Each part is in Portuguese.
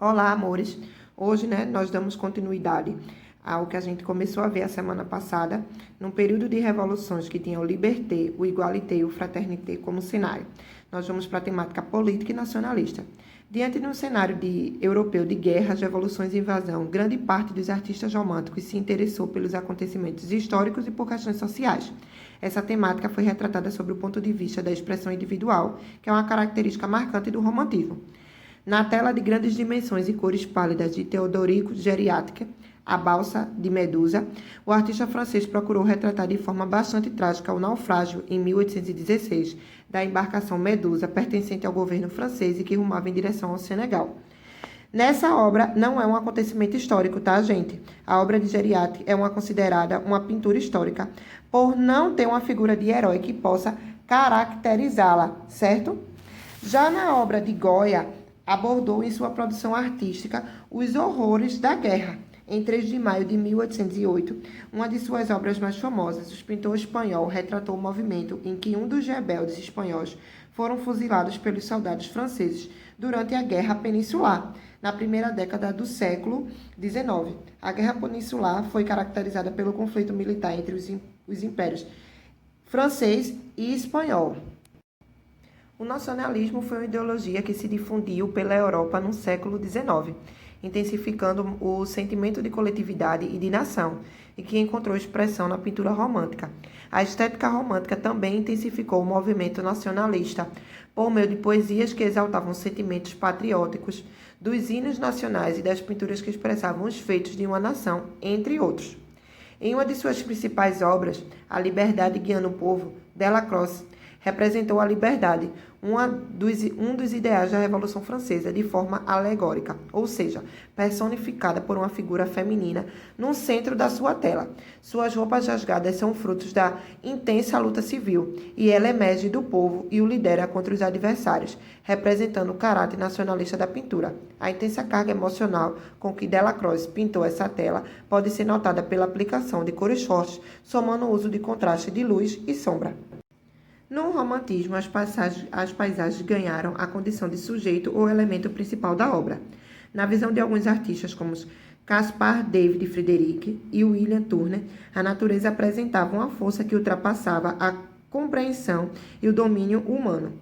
Olá, amores! Hoje, nós damos continuidade ao que a gente começou a ver a semana passada, num período de revoluções que tinha o liberté, o igualité e o fraternité como cenário. Nós vamos para a temática política e nacionalista. Diante de um cenário europeu de guerras, revoluções e invasão, grande parte dos artistas românticos se interessou pelos acontecimentos históricos e por questões sociais. Essa temática foi retratada sob o ponto de vista da expressão individual, que é uma característica marcante do romantismo. Na tela de grandes dimensões e cores pálidas de Teodorico Geriática, A Balsa de Medusa, o artista francês procurou retratar de forma bastante trágica o naufrágio, em 1816, da embarcação Medusa, pertencente ao governo francês e que rumava em direção ao Senegal. Nessa obra, não é um acontecimento histórico, tá, gente? A obra de Geriática é considerada uma pintura histórica, por não ter uma figura de herói que possa caracterizá-la, certo? Já na obra de Goya, abordou em sua produção artística os horrores da guerra. Em 3 de maio de 1808, uma de suas obras mais famosas, o pintor espanhol retratou o movimento em que um dos rebeldes espanhóis foram fuzilados pelos soldados franceses durante a Guerra Peninsular, na primeira década do século XIX. A Guerra Peninsular foi caracterizada pelo conflito militar entre os impérios francês e espanhol. O nacionalismo foi uma ideologia que se difundiu pela Europa no século XIX, intensificando o sentimento de coletividade e de nação, e que encontrou expressão na pintura romântica. A estética romântica também intensificou o movimento nacionalista, por meio de poesias que exaltavam sentimentos patrióticos, dos hinos nacionais e das pinturas que expressavam os feitos de uma nação, entre outros. Em uma de suas principais obras, A Liberdade Guiando o Povo, Delacroix representou a liberdade, um dos ideais da Revolução Francesa, de forma alegórica, ou seja, personificada por uma figura feminina no centro da sua tela. Suas roupas rasgadas são frutos da intensa luta civil, e ela emerge do povo e o lidera contra os adversários, representando o caráter nacionalista da pintura. A intensa carga emocional com que Delacroix pintou essa tela pode ser notada pela aplicação de cores fortes, somando o uso de contraste de luz e sombra. No romantismo, as paisagens ganharam a condição de sujeito ou elemento principal da obra. Na visão de alguns artistas, como Caspar David Friedrich e William Turner, a natureza apresentava uma força que ultrapassava a compreensão e o domínio humano.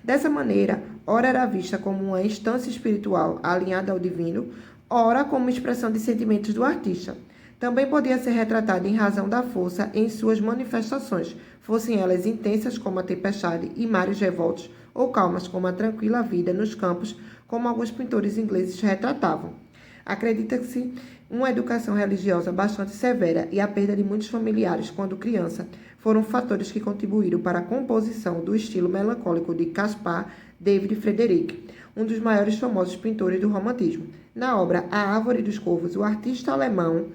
Dessa maneira, ora era vista como uma instância espiritual alinhada ao divino, ora como expressão de sentimentos do artista. Também podia ser retratada em razão da força em suas manifestações, fossem elas intensas como a tempestade e mares revoltos, ou calmas como a tranquila vida nos campos, como alguns pintores ingleses retratavam. Acredita-se uma educação religiosa bastante severa e a perda de muitos familiares quando criança foram fatores que contribuíram para a composição do estilo melancólico de Caspar David Friedrich, um dos maiores famosos pintores do romantismo. Na obra A Árvore dos Corvos, o artista alemão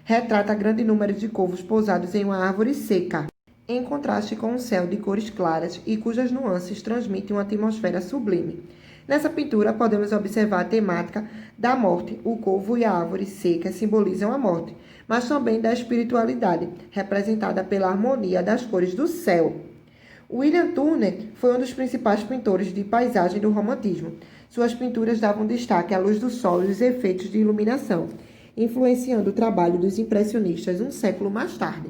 retrata grande número de corvos pousados em uma árvore seca, em contraste com um céu de cores claras e cujas nuances transmitem uma atmosfera sublime. Nessa pintura, podemos observar a temática da morte. O corvo e a árvore seca simbolizam a morte, mas também da espiritualidade, representada pela harmonia das cores do céu. William Turner foi um dos principais pintores de paisagem do romantismo. Suas pinturas davam destaque à luz do sol e os efeitos de iluminação, influenciando o trabalho dos impressionistas um século mais tarde.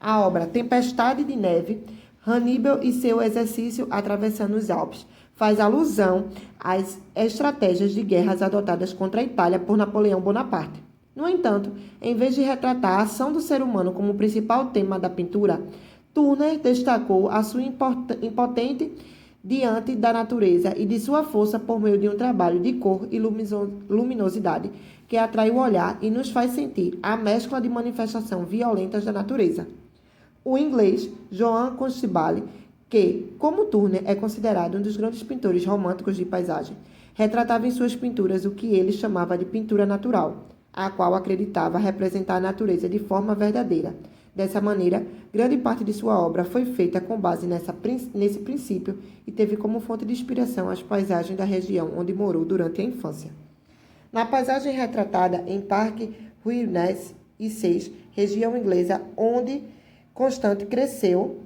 A obra Tempestade de Neve, Hannibal e seu exército atravessando os Alpes, faz alusão às estratégias de guerras adotadas contra a Itália por Napoleão Bonaparte. No entanto, em vez de retratar a ação do ser humano como principal tema da pintura, Turner destacou a sua impotente diante da natureza e de sua força por meio de um trabalho de cor e luminosidade que atrai o olhar e nos faz sentir a mescla de manifestações violentas da natureza. O inglês Joan Constable, que, como Turner, é considerado um dos grandes pintores românticos de paisagem, retratava em suas pinturas o que ele chamava de pintura natural, a qual acreditava representar a natureza de forma verdadeira. Dessa maneira, grande parte de sua obra foi feita com base nesse princípio e teve como fonte de inspiração as paisagens da região onde morou durante a infância. Na paisagem retratada em Parque Ruinés e Seis, região inglesa onde Constante cresceu,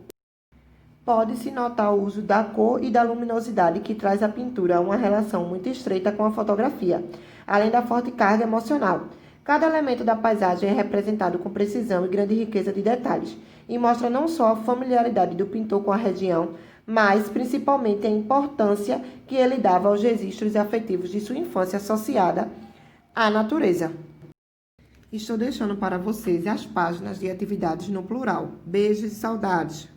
Pode-se notar o uso da cor e da luminosidade que traz à pintura uma relação muito estreita com a fotografia, além da forte carga emocional. Cada elemento da paisagem é representado com precisão e grande riqueza de detalhes, e mostra não só a familiaridade do pintor com a região, mas principalmente a importância que ele dava aos registros afetivos de sua infância associada à natureza. Estou deixando para vocês as páginas de atividades no plural. Beijos e saudades!